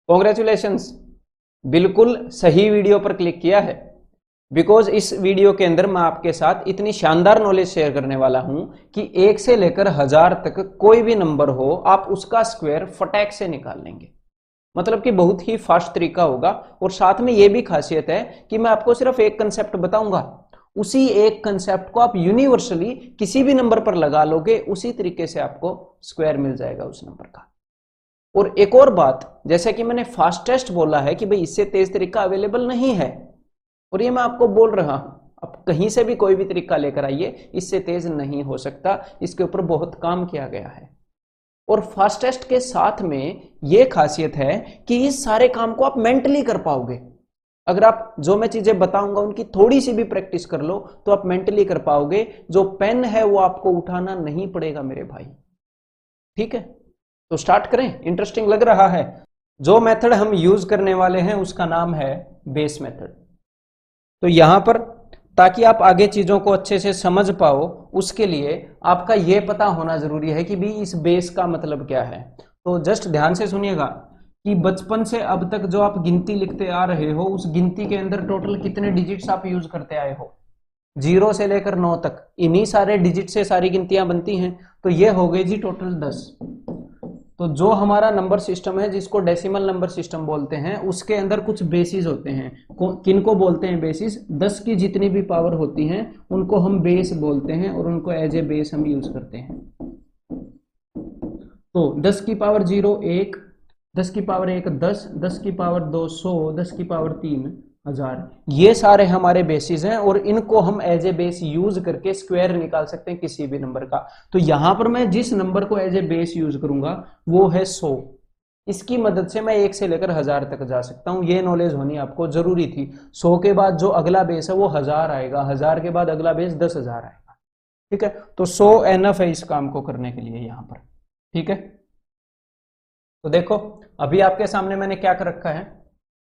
Congratulations, बिल्कुल सही video पर क्लिक किया है। बिकॉज इस वीडियो के अंदर मैं आपके साथ इतनी शानदार नॉलेज शेयर करने वाला हूं कि 1 से लेकर 1000 तक कोई भी नंबर हो, आप उसका स्क्वायर फटाक से निकाल लेंगे। मतलब कि बहुत ही फास्ट तरीका होगा। और साथ में यह भी खासियत है कि मैं आपको सिर्फ एक कंसेप्ट बताऊंगा, उसी एक कंसेप्ट को आप यूनिवर्सली किसी भी नंबर पर लगा लोगे, उसी तरीके से आपको स्क्वायर मिल जाएगा उस नंबर का। और एक और बात, जैसे कि मैंने फास्टेस्ट बोला है कि भाई इससे तेज तरीका अवेलेबल नहीं है, और ये मैं आपको बोल रहा हूं, आप कहीं से भी कोई भी तरीका लेकर आइए, इससे तेज नहीं हो सकता। इसके ऊपर बहुत काम किया गया है। और फास्टेस्ट के साथ में यह खासियत है कि इस सारे काम को आप मेंटली कर पाओगे। अगर आप जो मैं चीजें बताऊंगा उनकी थोड़ी सी भी प्रैक्टिस कर लो तो आप मेंटली कर पाओगे। जो पेन है वो आपको उठाना नहीं पड़ेगा मेरे भाई। ठीक है, तो स्टार्ट करें। इंटरेस्टिंग लग रहा है? जो मेथड हम यूज करने वाले हैं उसका नाम है बेस मेथड। तो यहां पर, ताकि आप आगे चीजों को अच्छे से समझ पाओ, उसके लिए आपका यह पता होना जरूरी है कि भी इस बेस का मतलब क्या है। तो जस्ट ध्यान से सुनिएगा कि बचपन से अब तक जो आप गिनती लिखते आ रहे हो, उस गिनती के अंदर टोटल कितने डिजिट्स आप यूज करते आए हो? 0 से लेकर 9 तक, इन्हीं सारे डिजिट से सारी गिनतियां बनती हैं। तो ये हो गए जी टोटल 10। तो जो हमारा नंबर सिस्टम है, जिसको डेसिमल नंबर सिस्टम बोलते हैं, उसके अंदर कुछ बेसिस होते हैं। किनको बोलते हैं बेसिस? 10 की जितनी भी पावर होती हैं उनको हम बेस बोलते हैं, और उनको एज ए बेस हम यूज करते हैं। तो 10 की पावर 0 1, 10 की पावर 1 10, 10 की पावर 2 100, 10 की पावर 3 1000। ये सारे हमारे बेसिस हैं, और इनको हम एज ए बेस यूज करके स्क्वायर निकाल सकते हैं किसी भी नंबर का। तो यहां पर मैं जिस नंबर को एज ए बेस यूज करूंगा वो है 100। इसकी मदद से मैं 1 से लेकर 1000 तक जा सकता हूं। ये नॉलेज होनी आपको जरूरी थी। 100 के बाद जो अगला बेस है वो 1000 आएगा, 1000 के बाद अगला बेस 10,000 आएगा। ठीक है, तो 100 एनफ है इस काम को करने के लिए यहां पर। ठीक है, तो देखो अभी आपके सामने मैंने क्या कर रखा है,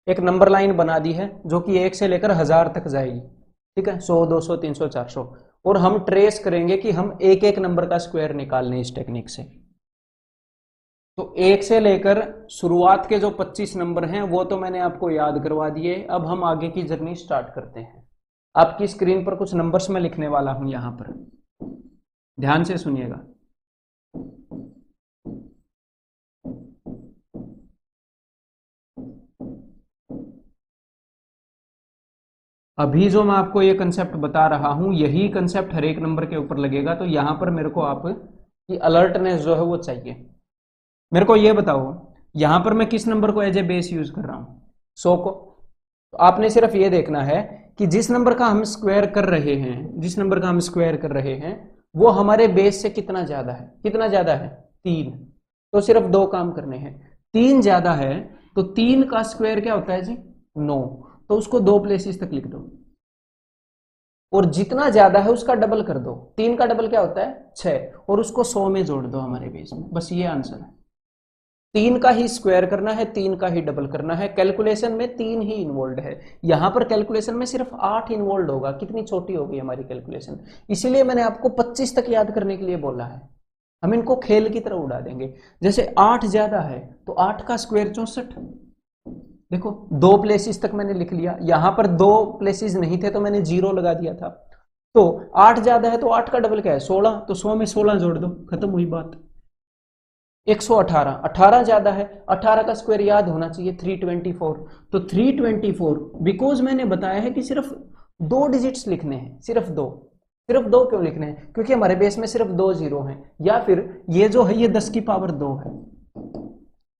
एक नंबर लाइन बना दी है जो कि 1 से लेकर 1000 तक जाएगी। ठीक है, 100 200 300 400, और हम ट्रेस करेंगे कि हम एक एक नंबर का स्क्वायर निकाल लें इस टेक्निक से। तो 1 से लेकर शुरुआत के जो 25 नंबर हैं वो तो मैंने आपको याद करवा दिए। अब हम आगे की जर्नी स्टार्ट करते हैं। आपकी स्क्रीन पर कुछ नंबर्स मैं लिखने वाला हूं यहां पर, ध्यान से सुनिएगा। अभी जो मैं आपको ये कंसेप्ट बता रहा हूं, यही कंसेप्ट हर एक नंबर के ऊपर लगेगा। तो यहां पर मेरे को आप की अलर्टनेस जो है वो चाहिए। मेरे को ये बताओ, यहां पर मैं किस नंबर को एज ए बेस यूज कर रहा हूं? 100 को। तो आपने सिर्फ ये देखना है कि जिस नंबर का हम स्क्वायर कर रहे हैं, जिस नंबर का हम स्क्वायर कर रहे हैं वो हमारे बेस से कितना ज्यादा है? कितना ज्यादा है? 3। तो सिर्फ 2 काम करने हैं। 3 ज्यादा है तो 3 का स्क्वायर क्या होता है जी? 9। तो उसको 2 प्लेसेस तक लिख दो, और जितना ज्यादा है उसका डबल कर दो। 3 का डबल क्या होता है? 6, और उसको 100 में जोड़ दो हमारे बेस में। बस ये आंसर है। 3 का ही स्क्वायर करना है, 3 का ही डबल करना है। कैलकुलेशन में 3 ही इन्वॉल्व है। यहां पर कैलकुलेशन में सिर्फ 8 इन्वॉल्व होगा। कितनी छोटी होगी हमारी कैलकुलेशन। इसीलिए मैंने आपको 25 तक याद करने के लिए बोला है। हम इनको खेल की तरह उड़ा देंगे। जैसे 8 ज्यादा है तो 8 का स्क्वायर 64। देखो 2 प्लेसेस तक मैंने लिख लिया। यहां पर 2 प्लेसेस नहीं थे तो मैंने 0 लगा दिया था। तो 8 ज्यादा है तो 8 का डबल क्या है? 16। तो 100 में 16 जोड़ दो, खत्म हुई बात। 118, 18 ज्यादा है, 18 का स्क्वायर याद होना चाहिए 324। तो 324, बिकॉज मैंने बताया है कि सिर्फ 2 डिजिट्स लिखने हैं, सिर्फ 2। सिर्फ 2 क्यों लिखने हैं? क्योंकि हमारे बेस में सिर्फ 2 जीरो हैं, या फिर ये जो है ये 10 की पावर 2 है,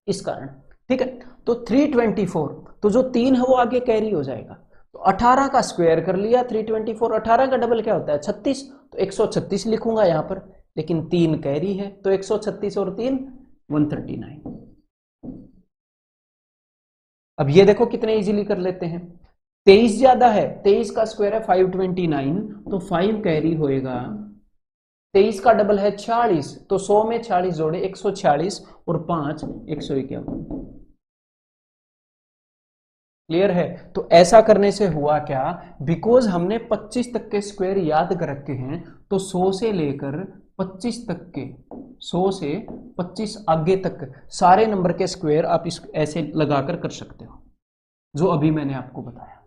इस कारण। ठीक है, तो 324, तो जो 3 है वो आगे कैरी हो जाएगा। तो 18 का स्क्वायर कर लिया 324, 18 का डबल क्या होता है? 36। तो 136 लिखूंगा यहां पर, लेकिन 3 कैरी है तो 136 और 3 139। अब ये देखो कितने इजीली कर लेते हैं। 23 ज्यादा है, 23 का स्क्वायर है 529, तो 5 कैरी होएगा। 23 का डबल है 46, तो 100 में 46 जोड़े 146, और 5 151। क्लियर है? तो ऐसा करने से हुआ क्या, बिकॉज हमने 25 तक के स्क्वायर याद कर रखे हैं, तो 100 से लेकर 25 तक के 100 से 25 आगे तक सारे नंबर के स्क्वायर आप इस ऐसे लगाकर कर सकते हो, जो अभी मैंने आपको बताया।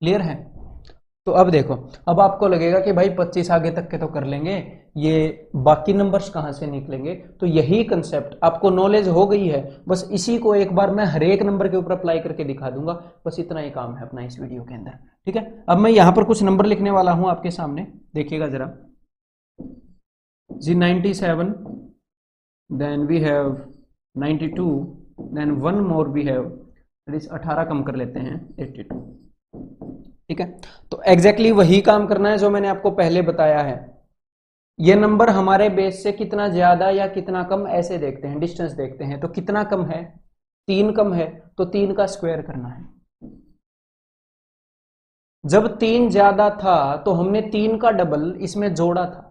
क्लियर है? तो अब देखो, अब आपको लगेगा कि भाई 25 आगे तक के तो कर लेंगे, ये बाकी नंबर्स कहाँ से निकलेंगे? तो यही कंसेप्ट आपको नॉलेज हो गई है, बस इसी को एक बार मैं हर एक नंबर के ऊपर अप्लाई करके दिखा दूंगा, बस इतना ही काम है अपना इस वीडियो के अंदर। ठीक है, अब मैं यहां पर कुछ नंबर लिखने वाला हूं आपके सामने, देखिएगा जरा। जी 97, then we have 92, then one more we have, 18 कम कर लेते हैं 82। ठीक है, तो एग्जैक्टली वही काम करना है जो मैंने आपको पहले बताया है। ये नंबर हमारे बेस से कितना ज्यादा या कितना कम ऐसे देखते हैं, डिस्टेंस देखते हैं। तो कितना कम है? 3 कम है, तो 3 का स्क्वायर करना है। जब 3 ज्यादा था तो हमने 3 का डबल इसमें जोड़ा था,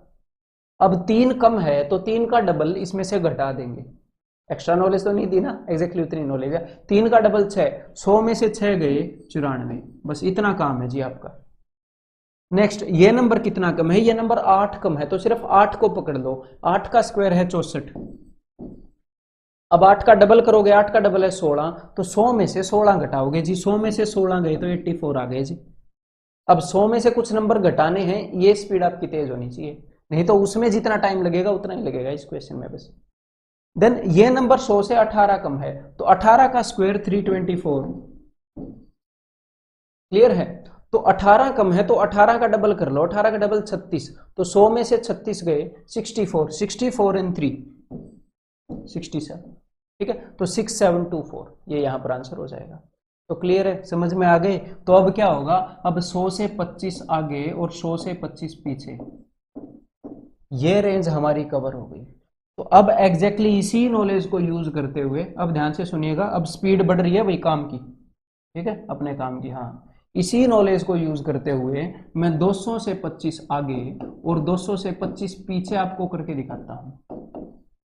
अब 3 कम है तो 3 का डबल इसमें से घटा देंगे। एक्स्ट्रा नॉलेज तो नहीं दी ना, एग्जैक्टली उतनी नॉलेज है। 3 का डबल 6, 100 में से 6 गए 94, बस इतना काम है जी आपका। नेक्स्ट, ये नंबर कितना कम है? ये नंबर 8 कम है, तो सिर्फ 8 को पकड़ लो। 8 का स्क्वायर है 64, अब 8 का डबल करोगे, 8 का डबल है 16, तो 100 में से 16 घटाओगे जी, 100 में से 16 गए तो 84 आ गए जी। अब 100 में से कुछ नंबर घटाने हैं, ये स्पीड आपकी तेज होनी चाहिए, नहीं तो उसमें जितना टाइम लगेगा उतना ही लगेगा इस क्वेश्चन में बस। देन ये नंबर 100 से 18 कम है, तो 18 का स्क्वायर 324। क्लियर है? तो 18 कम है तो 18 का डबल कर लो, 18 का डबल 36, तो 100 में से 36 गए 64, 64 एंड 3 67। ठीक है, तो 6724 ये यहां पर आंसर हो जाएगा। तो क्लियर है, समझ में आ गए? तो अब क्या होगा, अब 100 से 25 आगे और 100 से 25 पीछे, ये रेंज हमारी कवर हो गई। तो अब एग्जैक्टली इसी नॉलेज को यूज करते हुए, अब ध्यान से सुनिएगा, अब स्पीड बढ़ रही है भाई काम की, ठीक है, अपने काम की। हाँ, इसी नॉलेज को यूज करते हुए मैं 200 से 25 आगे और 200 से 25 पीछे आपको करके दिखाता हूं,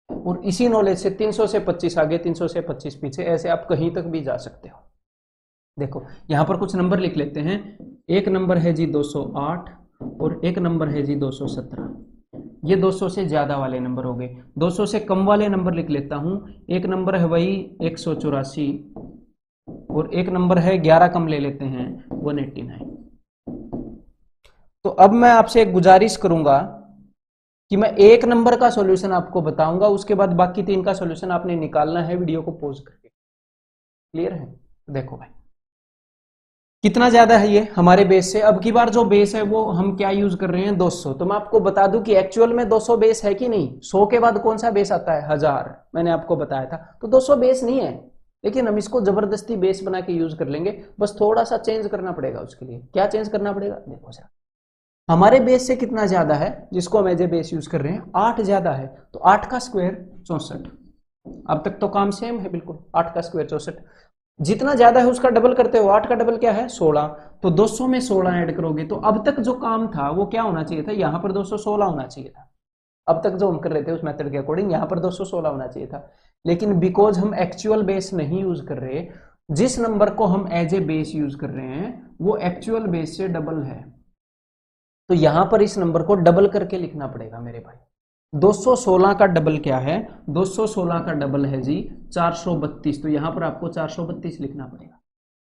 और इसी नॉलेज से 300 से 25 आगे, 300 से 25 पीछे, ऐसे आप कहीं तक भी जा सकते हो। देखो यहां पर कुछ नंबर लिख लेते हैं। एक नंबर है जी 208 और एक नंबर है जी 217, ये 200 से ज्यादा वाले नंबर हो गए। 200 से कम वाले नंबर लिख लेता हूं। एक नंबर है वही 184 और एक नंबर है 11 कम ले लेते हैं 189। तो अब मैं आपसे एक गुजारिश करूंगा कि मैं एक नंबर का सॉल्यूशन आपको बताऊंगा, उसके बाद बाकी 3 का सॉल्यूशन आपने निकालना है वीडियो को पॉज करके। क्लियर है? देखो भाई कितना ज्यादा है ये हमारे बेस से। अब की बार जो बेस है वो हम क्या यूज कर रहे हैं, 200। तो मैं आपको बता दूं कि एक्चुअल में 200 बेस है कि नहीं। 100 के बाद कौन सा बेस आता है? 1000, मैंने आपको बताया था। तो 200 बेस नहीं है, लेकिन हम इसको जबरदस्ती बेस बना के यूज कर लेंगे। बस थोड़ा सा चेंज करना पड़ेगा उसके लिए। क्या चेंज करना पड़ेगा? देखो सर, हमारे बेस से कितना ज्यादा है जिसको हम एज ए बेस यूज कर रहे हैं? 8 ज्यादा है, तो 8 का स्क्वायर 64। अब तक तो काम सेम है बिल्कुल, 8 का स्क्वायर 64। जितना ज्यादा है उसका डबल करते हो, 8 का डबल क्या है? 16, तो 200 में 16 ऐड करोगे, तो अब तक जो काम था वो क्या होना चाहिए था? यहां पर 216 होना चाहिए था। अब तक जो हम कर रहे थे उस मेथड के अकॉर्डिंग यहां पर 216 होना चाहिए था, लेकिन बिकॉज हम एक्चुअल बेस नहीं यूज कर रहे, जिस नंबर को हम एज ए बेस यूज कर रहे हैं वो एक्चुअल बेस से डबल है, तो यहां पर इस नंबर को डबल करके लिखना पड़ेगा मेरे भाई। 216 का डबल क्या है? 216 का डबल है जी 432, तो यहां पर आपको 432 लिखना पड़ेगा।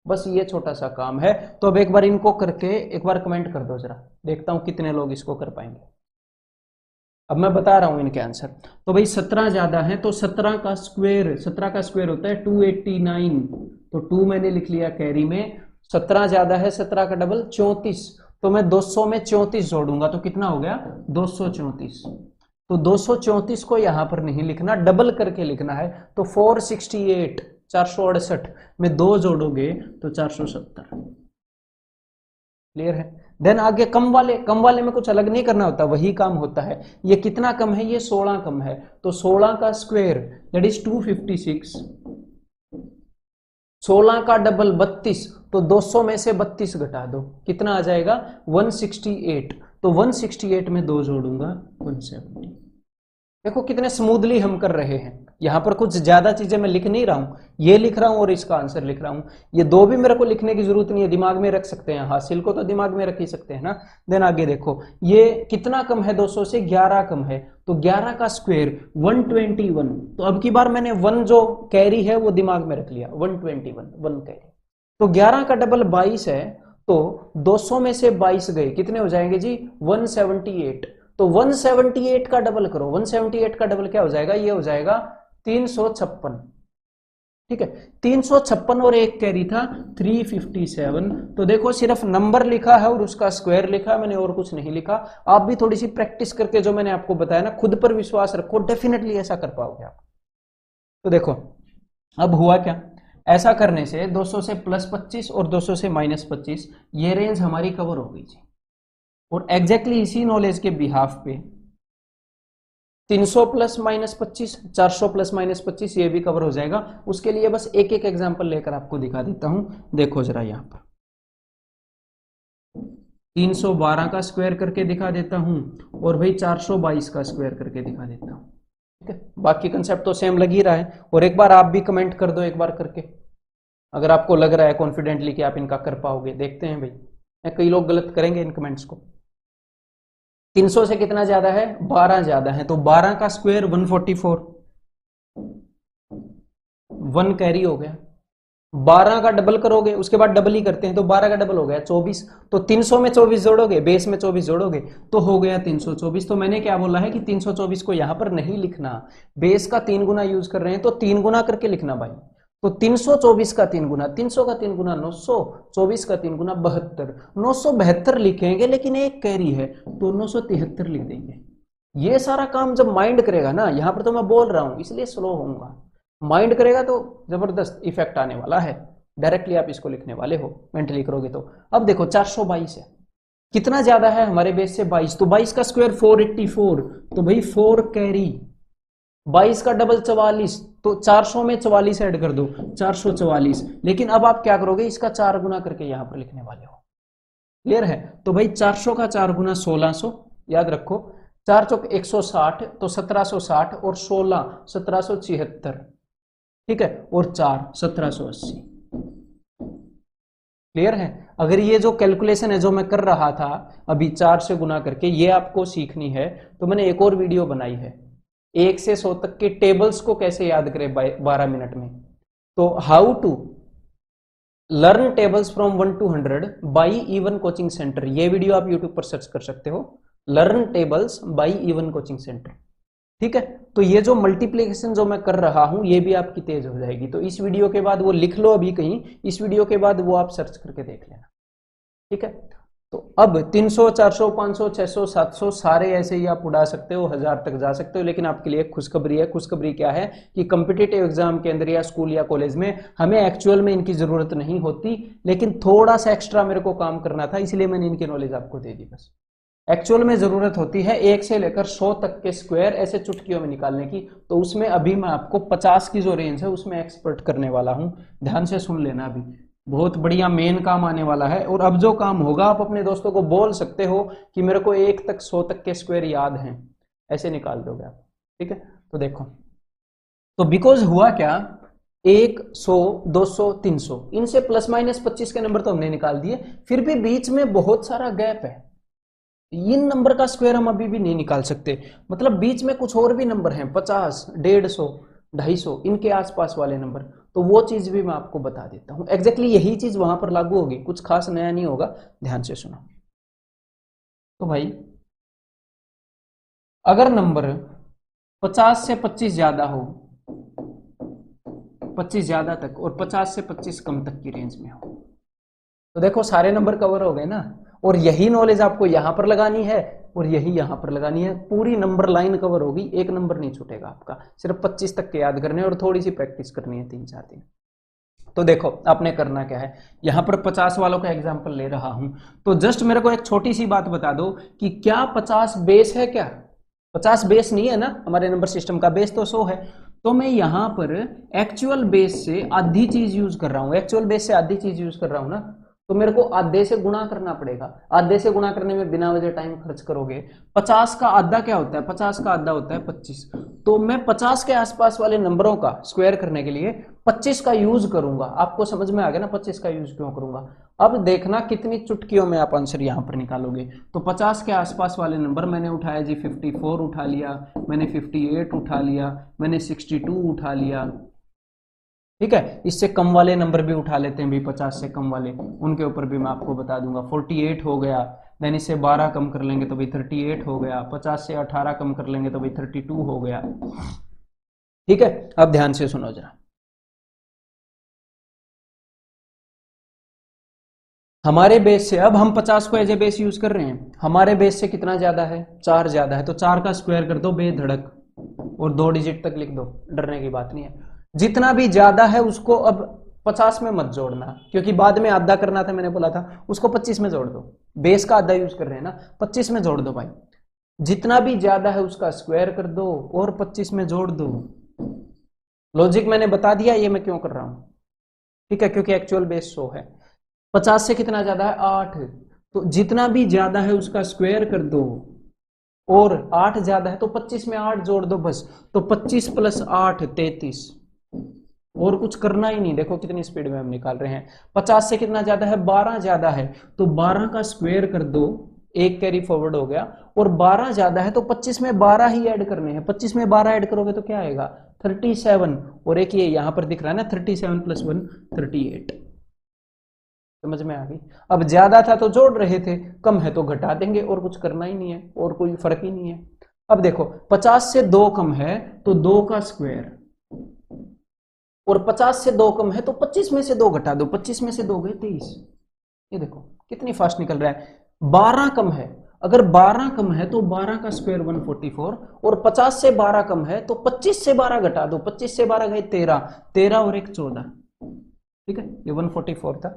बस ये छोटा सा काम है। तो अब एक बार इनको करके एक बार कमेंट कर दो जरा, देखता हूं कितने लोग इसको कर पाएंगे। अब मैं बता रहा हूं इनके आंसर। तो भाई 17 ज्यादा है, तो 17 का स्क्वायर होता है 289, तो 2 मैंने लिख लिया कैरी में। 17 ज्यादा है, 17 का डबल 34, तो मैं 200 में 34 जोड़ूंगा तो कितना हो गया? 234। तो 234 को यहां पर नहीं लिखना, डबल करके लिखना है। तो 468, 468 में 2 जोड़ोगे तो 470। क्लियर है? देन आगे कम वाले में कुछ अलग नहीं करना होता, वही काम होता है। ये कितना कम है? ये 16 कम है, तो 16 का स्क्वायर दैट इज 256। 16 का डबल 32, तो 200 में से 32 घटा दो, कितना आ जाएगा? 168। तो 168 में 2 जोड़ूंगा 170। देखो कितने स्मूथली हम कर रहे हैं। यहाँ पर कुछ ज्यादा चीजें मैं लिख नहीं रहा हूं, ये लिख रहा हूं और इसका आंसर लिख रहा हूं। ये दो भी मेरे को लिखने की जरूरत नहीं है, दिमाग में रख सकते हैं, हासिल को तो दिमाग में रख ही सकते हैं ना। देन आगे देखो, ये कितना कम है 200 से, 11 कम है, तो 11 का स्क्वायर 121। तो अब की बार मैंने 1 जो कैरी है वो दिमाग में रख लिया, 121 1 कैरी। तो 11 का डबल 22 है, तो 200 में से 22 गए, कितने हो जाएंगे जी, 178। तो 178 का डबल करो, 178 का डबल क्या हो जाएगा, ये हो जाएगा 356। ठीक है, 356 और एक कैरी था 357। तो देखो सिर्फ नंबर लिखा है और उसका स्क्वायर लिखा है, मैंने और कुछ नहीं लिखा। आप भी थोड़ी सी प्रैक्टिस करके जो मैंने आपको बताया ना, खुद पर विश्वास रखो, डेफिनेटली ऐसा कर पाओगे आप। तो देखो अब हुआ क्या, ऐसा करने से 200 से +25 और 200 से -25 ये रेंज हमारी कवर हो गई थी। और एग्जैक्टली इसी नॉलेज के बिहाफ पे 300 + -25, 400 + -25 ये भी कवर हो जाएगा। उसके लिए बस एक एक एग्जांपल लेकर आपको दिखा देता हूं। देखो जरा यहां पर 312 का स्क्वायर करके दिखा देता हूं और भाई 422 का स्क्वायर करके दिखा देता हूं। ठीक है, बाकी कंसेप्ट तो सेम लग ही रहा है। और एक बार आप भी कमेंट कर दो एक बार करके, अगर आपको लग रहा है कॉन्फिडेंटली कि आप इनका कर पाओगे। देखते हैं भाई, कई लोग गलत करेंगे इन कमेंट्स को। 300 से कितना ज्यादा है, 12 ज्यादा है, तो 12 का स्क्वायर 144, 1 कैरी हो गया। 12 का डबल करोगे, उसके बाद डबल ही करते हैं, तो 12 का डबल हो गया 24। तो 300 में 24 जोड़ोगे, बेस में 24 जोड़ोगे तो हो गया 324। तो मैंने क्या बोला है कि 324 को यहां पर नहीं लिखना, बेस का 3 गुना यूज कर रहे हैं तो 3 गुना करके लिखना भाई। तो 324 का 3 गुना, 300 का 3 गुना 900, 24 का 3 गुना 72, 972 लिखेंगे, लेकिन एक कैरी है तो 973 लिख देंगे। ये सारा काम जब माइंड करेगा ना, यहां पर तो मैं बोल रहा हूं इसलिए स्लो होऊंगा, माइंड करेगा तो जबरदस्त इफेक्ट आने वाला है। डायरेक्टली आप इसको लिखने वाले हो, मेंटली करोगे तो। अब देखो 422 है, कितना ज्यादा है हमारे बेस से 22, तो 22 का स्क्वायर 484, तो भाई 4 कैरी। 22 का डबल 44, तो 400 में 44 ऐड कर दो, 444। लेकिन अब आप क्या करोगे, इसका 4 गुना करके यहां पर लिखने वाले हो। क्लियर है? तो भाई 400 का 4 गुना 1600, याद रखो 4 चौक 160, तो 1760 और 16 1776। ठीक है, और 4 1780। क्लियर है? अगर ये जो कैलकुलेशन है जो मैं कर रहा था अभी 4 से गुना करके, ये आपको सीखनी है तो मैंने एक और वीडियो बनाई है, 1 से 100 तक के टेबल्स को कैसे याद करें 12 मिनट में। तो how to learn tables from 1 to 100 by Even Coaching Centre, ये वीडियो आप यूट्यूब पर सर्च कर सकते हो, learn tables by Even Coaching Centre. ठीक है, तो ये जो मल्टीप्लिकेशन जो मैं कर रहा हूं ये भी आपकी तेज हो जाएगी। तो इस वीडियो के बाद वो लिख लो अभी कहीं, इस वीडियो के बाद वो आप सर्च करके देख लेना। ठीक है, तो अब 300 400 500 600 700 सारे ऐसे ही आप उड़ा सकते हो, 1000 तक जा सकते हो। लेकिन आपके लिए खुशखबरी है, खुशखबरी क्या है कि कॉम्पिटिटिव एग्जाम के अंदर या स्कूल या कॉलेज में हमें एक्चुअल में इनकी जरूरत नहीं होती, लेकिन थोड़ा सा एक्स्ट्रा मेरे को काम करना था, इसलिए मैंने इनकी नॉलेज आपको दे दी। बस एक्चुअल में जरूरत होती है 1 से लेकर 100 तक के स्क्वायर ऐसे चुटकियों में निकालने की। तो उसमें अभी मैं आपको 50 की जो रेंज है उसमें एक्सपर्ट करने वाला हूं, ध्यान से सुन लेना, अभी बहुत बढ़िया मेन काम आने वाला है। और अब जो काम होगा आप अपने दोस्तों को बोल सकते हो कि मेरे को 1 तक 100 तक के स्क्वायर याद हैं, ऐसे निकाल दोगे आप। ठीक है, तो देखो, तो बिकॉज हुआ क्या, 1 100 200 300 इनसे ±25 के नंबर तो हमने निकाल दिए, फिर भी बीच में बहुत सारा गैप है, इन नंबर का स्क्वायर हम अभी भी नहीं निकाल सकते। मतलब बीच में कुछ और भी नंबर हैं, 50 150 250 इनके आसपास वाले नंबर, तो वो चीज भी मैं आपको बता देता हूं। एग्जैक्टली यही चीज वहां पर लागू होगी, कुछ खास नया नहीं होगा, ध्यान से सुनो। तो भाई अगर नंबर 50 से 25 ज्यादा हो, 25 ज्यादा तक और 50 से 25 कम तक की रेंज में हो, तो देखो सारे नंबर कवर हो गए ना। और यही नॉलेज आपको यहां पर लगानी है और यही यहां पर लगानी है, पूरी नंबर लाइन कवर होगी, एक नंबर नहीं छूटेगा आपका। सिर्फ 25 तक के याद करने और थोड़ी सी प्रैक्टिस करनी है 3-4 दिन। तो देखो आपने करना क्या है, यहां पर 50 वालों का एग्जाम्पल ले रहा हूं, तो जस्ट मेरे को एक छोटी सी बात बता दो कि क्या 50 बेस है? क्या 50 बेस नहीं है ना, हमारे नंबर सिस्टम का बेस तो 100 है। तो मैं यहां पर एक्चुअल बेस से आधी चीज यूज कर रहा हूं, एक्चुअल बेस से आधी चीज यूज कर रहा हूं ना, तो मेरे को आधे से गुणा करना पड़ेगा। आधे से गुणा करने में बिना वजह टाइम खर्च करोगे। 50 का आधा क्या होता है? 50 का आधा होता है 25। तो मैं 50 के आसपास वाले नंबरों का स्क्वायर करने के लिए 25 का यूज करूंगा। आपको समझ में आ गया ना 25 का यूज क्यों करूंगा? अब देखना कितनी चुटकियों में आप आंसर यहां पर निकालोगे। तो 50 के आसपास वाले नंबर मैंने उठाया जी, 54 उठा लिया, मैंने 58 उठा लिया, मैंने 62 उठा लिया। ठीक है, इससे कम वाले नंबर भी उठा लेते हैं भी, 50 से कम वाले, उनके ऊपर भी मैं आपको बता दूंगा। 48 हो गया, देन इससे 12 कम कर लेंगे तो भाई 38 हो गया, 50 से 18 कम कर लेंगे तो भाई 32 हो गया। ठीक है, अब ध्यान से सुनो जरा। हमारे बेस से, अब हम 50 को एज ए बेस यूज कर रहे हैं, हमारे बेस से कितना ज्यादा है? 4 ज्यादा है, तो 4 का स्क्वायर कर दो बेधड़क और 2 डिजिट तक लिख दो, डरने की बात नहीं है। जितना भी ज्यादा है उसको अब 50 में मत जोड़ना, क्योंकि बाद में आधा करना था, मैंने बोला था, उसको 25 में जोड़ दो। बेस का आधा यूज कर रहे हैं ना, 25 में जोड़ दो भाई। जितना भी ज्यादा है उसका स्क्वायर कर दो और 25 में जोड़ दो। लॉजिक मैंने बता दिया, ये मैं क्यों कर रहा हूं। ठीक है, क्योंकि एक्चुअल बेस 100 है। 50 से कितना ज्यादा है? 8। तो जितना भी ज्यादा है उसका स्क्वायर कर दो, और 8 ज्यादा है तो 25 में 8 जोड़ दो बस। तो 25 प्लस 8 33, और कुछ करना ही नहीं। देखो कितनी स्पीड में हम निकाल रहे हैं। 50 से कितना ज्यादा है? 12 ज्यादा है, तो 12 का स्क्वायर कर दो, एक कैरी फॉरवर्ड हो गया। और 12 ज्यादा है तो 25 में 12 ही ऐड करने हैं। 25 में 12 ऐड करोगे तो क्या आएगा? 37। और एक ये यहां पर दिख रहा है ना 37 प्लस 1 38। समझ में आ गई? अब ज्यादा था तो जोड़ रहे थे, कम है तो घटा देंगे, और कुछ करना ही नहीं है, और कोई फर्क ही नहीं है। अब देखो 50 से 2 कम है तो 2 का स्क्वायर, और 50 से 2 कम है तो 25 में से 2 घटा दो, 25 में से 2 गए 23। ये देखो कितनी फास्ट निकल रहा है। 12 कम है, अगर 12 कम है तो 12 का स्क्वायर 144, और 50 से 12 कम है तो 25 से 12 घटा दो, 25 से 12 गए 13, 13 और एक 14। ठीक है, ये 144 था।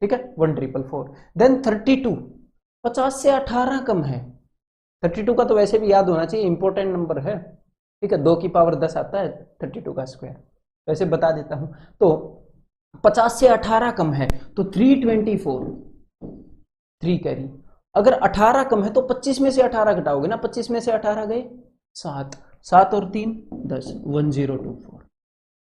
ठीक है, 1444। देन 32, 50 से 18 कम है। 32 का तो वैसे भी याद होना चाहिए, इंपॉर्टेंट नंबर है। ठीक है, 2 की पावर 10 आता है 32 का स्क्वायर, वैसे बता देता हूं। तो 50 से 18 कम है तो 324, 3 कैरी। अगर 18 कम है तो 25 में से 18 घटाओगे ना, 25 में से 18 गए 7, 7 और 3 10, 1024।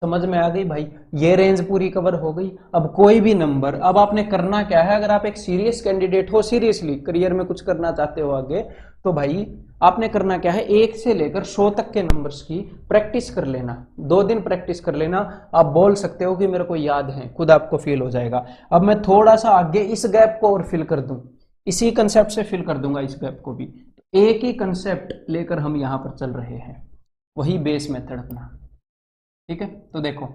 समझ में आ गई भाई? ये रेंज पूरी कवर हो गई। अब कोई भी नंबर, अब आपने करना क्या है, अगर आप एक सीरियस कैंडिडेट हो, सीरियसली करियर में कुछ करना चाहते हो आगे, तो भाई आपने करना क्या है, 1 से लेकर 100 तक के नंबर्स की प्रैक्टिस कर लेना। 2 दिन प्रैक्टिस कर लेना। आप बोल सकते हो कि मेरे को याद है, खुद आपको फील हो जाएगा। अब मैं थोड़ा सा आगे इस गैप को और फिल कर दूं, इसी कंसेप्ट से फिल कर दूंगा इस गैप को भी। एक ही कंसेप्ट लेकर हम यहां पर चल रहे हैं, वही बेस मेथड अपना। ठीक है, तो देखो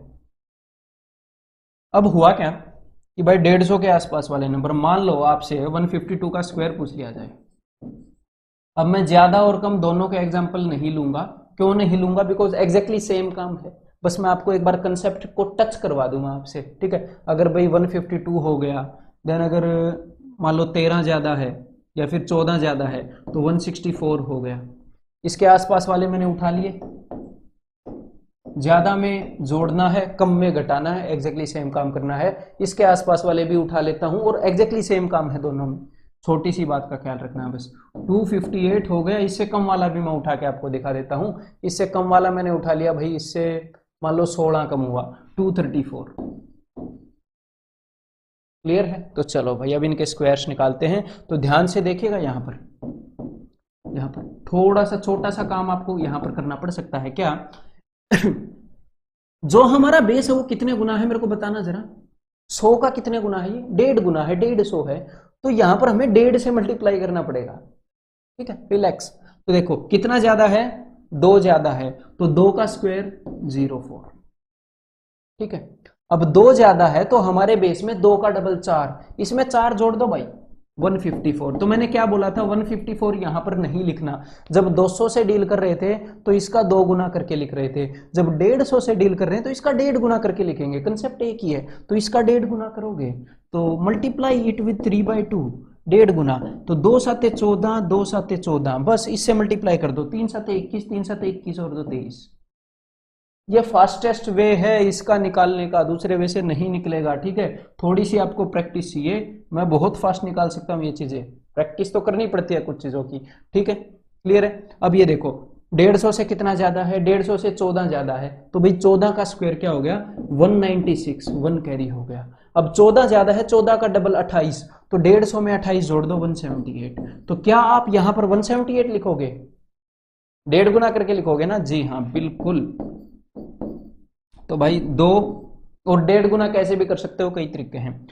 अब हुआ क्या कि भाई 150 के आसपास वाले नंबर, मान लो आपसे 152 का स्क्वायर पूछ लिया जाए। अब मैं ज्यादा और कम दोनों के एग्जांपल नहीं लूंगा। क्यों नहीं लूंगा? बिकॉज एग्जैक्टली सेम काम है, बस मैं आपको एक बार कंसेप्ट को टच करवा दूंगा आपसे। ठीक है, अगर भाई 152 हो गया, देन अगर मान लो 13 ज्यादा है या फिर 14 ज्यादा है तो 164 हो गया। इसके आसपास वाले मैंने उठा लिए। ज्यादा में जोड़ना है, कम में घटाना है, एग्जैक्टली सेम काम करना है। इसके आसपास वाले भी उठा लेता हूं, और एग्जैक्टली सेम काम है दोनों में। छोटी सी बात का ख्याल रखना है बस। 258 हो गया, इससे कम वाला भी मैं उठा के आपको दिखा देता हूं। इससे कम वाला मैंने उठा लिया भाई, इससे मान लो 16 कम हुआ, 234। क्लियर है? तो चलो भाई अब इनके स्क्वायर्स निकालते हैं। तो ध्यान से देखिएगा, यहां पर थोड़ा सा छोटा सा काम आपको यहां पर करना पड़ सकता है। क्या जो हमारा बेस है वो कितने गुना है मेरे को बताना जरा। 100 का कितने गुना है? ये 1.5 गुना है, 150 है। तो यहां पर हमें 1.5 से मल्टीप्लाई करना पड़ेगा। ठीक है, रिलैक्स। तो देखो कितना ज्यादा है? 2 ज्यादा है, तो 2 का स्क्वायर 04। ठीक है, अब 2 ज्यादा है तो हमारे बेस में 2 का डबल 4, इसमें 4 जोड़ दो भाई, 154। तो मैंने क्या बोला था, 154 यहां पर नहीं लिखना। जब 200 से डील कर रहे थे तो इसका 2 गुना करके लिख रहे थे। जब 150 से डील कर रहे हैं तो इसका 1.5 गुना करके लिखेंगे। कंसेप्ट एक ही है, तो इसका 1.5 गुना करोगे तो मल्टीप्लाई इट विथ 3/2, 1.5 गुना। तो 2 7 14, 2 7 14, बस इससे मल्टीप्लाई कर दो। 3 7 21, 3 7 21 और 2 23। ये फास्टेस्ट वे है इसका निकालने का, दूसरे वे से नहीं निकलेगा, ठीक है। थोड़ी सी आपको प्रैक्टिस चाहिए, मैं बहुत फास्ट निकाल सकता हूँ ये चीजें, प्रैक्टिस तो करनी पड़ती है कुछ चीजों की, ठीक है, क्लियर है। अब ये देखो 150 से कितना ज्यादा है, 150 से 14 ज्यादा है, तो भाई 14 का स्क्वायर क्या हो गया 196, 1 कैरी हो गया। अब 14 ज्यादा है, 14 का डबल 28, तो 150 में 28 जोड़ दो 178। तो क्या आप यहां पर 178 लिखोगे, 1.5 गुना करके लिखोगे ना, जी हाँ बिल्कुल। तो भाई 2 और 1.5 गुना कैसे भी कर सकते हो, कई तरीके हैं।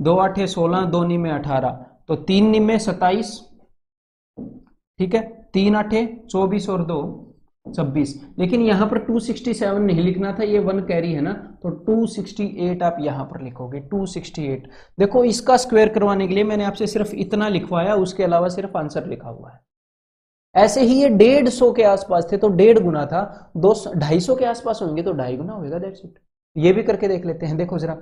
2 8 16, 2 9 18, तो 3 9 27, ठीक है, 3 8 24 और 2 26। लेकिन यहां पर 267 नहीं लिखना था, ये 1 कैरी है ना, तो 268 आप यहां पर लिखोगे 268। देखो इसका स्क्वायर करवाने के लिए मैंने आपसे सिर्फ इतना लिखवाया, उसके अलावा सिर्फ आंसर लिखा हुआ है। ऐसे ही ये 150 के आसपास थे तो 1.5 गुना था, 250 के आसपास होंगे तो 2.5 गुना होगा, दैट्स इट। ये भी करके देख लेते हैं, देखो जरा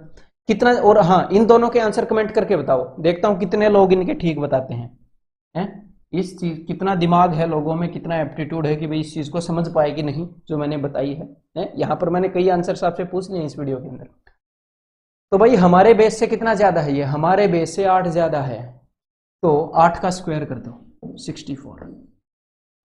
कितना। और हाँ, इन दोनों के आंसर कमेंट करके बताओ, देखता हूं कितने लोग इनके ठीक बताते हैं। इस चीज कितना दिमाग है लोगों में, कितना एप्टीट्यूड है कि भाई इस चीज को समझ पाए कि नहीं जो मैंने बताई है। यहाँ पर मैंने कई आंसर आपसे पूछ लिए इस वीडियो के अंदर। तो भाई हमारे बेस से कितना ज्यादा है, ये हमारे बेस से 8 ज्यादा है, तो 8 का स्क्वायर कर दो 64।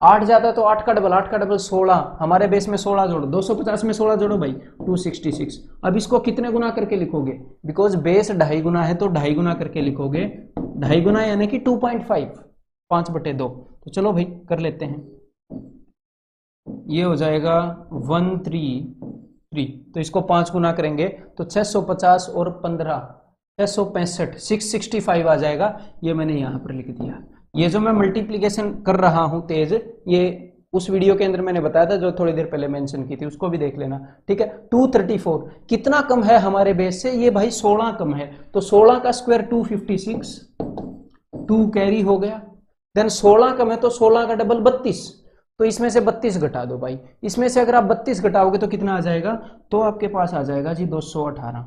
8 ज्यादा तो 8 का डबल 16, हमारे बेस में 16 जोड़ो, 250 में 16 जोड़ो भाई 266। अब इसको कितने गुना करके लिखोगे, बिकॉज बेस 2.5 गुना है तो 2.5 गुना करके लिखोगे, 2.5 गुना यानी कि 2.5, 5/2। तो चलो भाई कर लेते हैं, ये हो जाएगा 133, तो इसको 5 गुना करेंगे तो 650 और 15 665, 665 आ जाएगा। ये मैंने यहां पर लिख दिया। ये जो मैं मल्टीप्लीकेशन कर रहा हूं तेज, ये उस वीडियो के अंदर मैंने बताया था जो थोड़ी देर पहले मेंशन की थी, उसको भी देख लेना, ठीक है। 234 कितना कम है हमारे बेस से, ये भाई 16 कम है, तो 16 का स्क्वायर 256, 2 कैरी हो गया। देन 16 कम है तो 16 का डबल 32, तो इसमें से 32 घटा दो भाई, इसमें से अगर आप 32 घटाओगे तो कितना आ जाएगा, तो आपके पास आ जाएगा जी 218।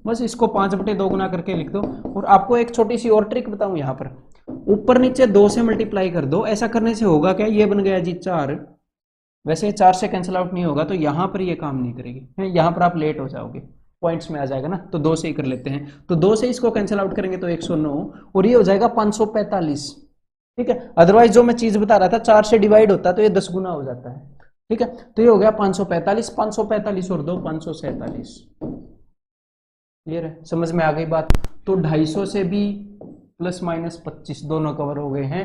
बस इसको 5/2 गुना करके लिख दो। और आपको एक छोटी सी और ट्रिक बताऊं, यहां पर ऊपर नीचे 2 से मल्टीप्लाई कर दो। ऐसा करने से होगा क्या, ये बन गया जी 4, वैसे 4 से कैंसिल आउट नहीं होगा, तो यहां पर ये काम नहीं करेगी, यहां पर आप लेट हो जाओगे, पॉइंट्स में आ जाएगा ना, तो 2 से ही कर लेते हैं। तो 2 से इसको कैंसिल आउट करेंगे तो 109, और ये हो जाएगा 545, ठीक है। अदरवाइज जो मैं चीज बता रहा था 4 से डिवाइड होता है तो ये 10 गुना हो जाता है, ठीक है। तो ये हो गया 545, 545 और 2 547। क्लियर है, समझ में आ गई बात। तो 250 से भी प्लस माइनस 25 दोनों कवर हो गए हैं।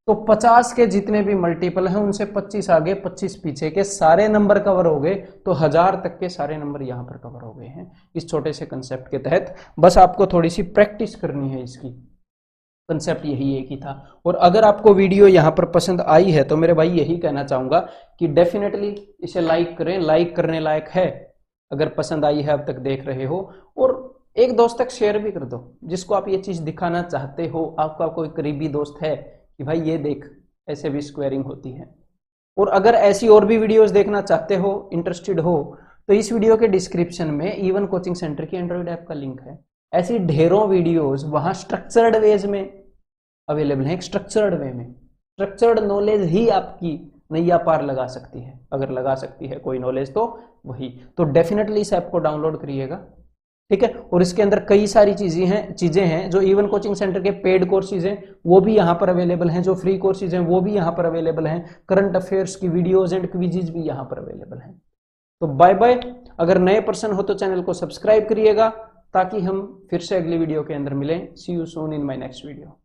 तो 50 के जितने भी मल्टीपल हैं उनसे 25 आगे 25 पीछे के सारे नंबर कवर हो गए, तो 1000 तक के सारे नंबर यहां पर कवर हो गए हैं इस छोटे से कंसेप्ट के तहत। बस आपको थोड़ी सी प्रैक्टिस करनी है इसकी, कंसेप्ट यही एक ही था। और अगर आपको वीडियो यहां पर पसंद आई है तो मेरे भाई यही कहना चाहूंगा कि डेफिनेटली इसे लाइक करें, लाइक करने लायक है अगर पसंद आई है, अब तक देख रहे हो। और एक दोस्त तक शेयर भी कर दो जिसको आप ये चीज दिखाना चाहते हो, आपका कोई करीबी दोस्त है कि भाई ये देख ऐसे भी स्क्वायरिंग होती है। और अगर ऐसी और भी वीडियोस देखना चाहते हो, इंटरेस्टेड हो, तो इस वीडियो के डिस्क्रिप्शन में इवन कोचिंग सेंटर की एंड्रॉइड ऐप का लिंक है। ऐसी ढेरों वीडियोस वहां स्ट्रक्चर्ड वेज में अवेलेबल है, स्ट्रक्चर्ड वे में। स्ट्रक्चर्ड नॉलेज ही आपकी नैया पार लगा सकती है, अगर लगा सकती है कोई नॉलेज तो वही। तो डेफिनेटली इस ऐप को डाउनलोड करिएगा, ठीक है। और इसके अंदर कई सारी चीजें हैं जो इवन कोचिंग सेंटर के पेड कोर्सेज हैं वो भी यहाँ पर अवेलेबल हैं, जो फ्री कोर्सेज हैं वो भी यहाँ पर अवेलेबल हैं, करंट अफेयर्स की वीडियोज एंड क्विजेज भी यहाँ पर अवेलेबल हैं। तो बाय बाय। अगर नए पर्सन हो तो चैनल को सब्सक्राइब करिएगा ताकि हम फिर से अगली वीडियो के अंदर मिलें। See you soon in my next video.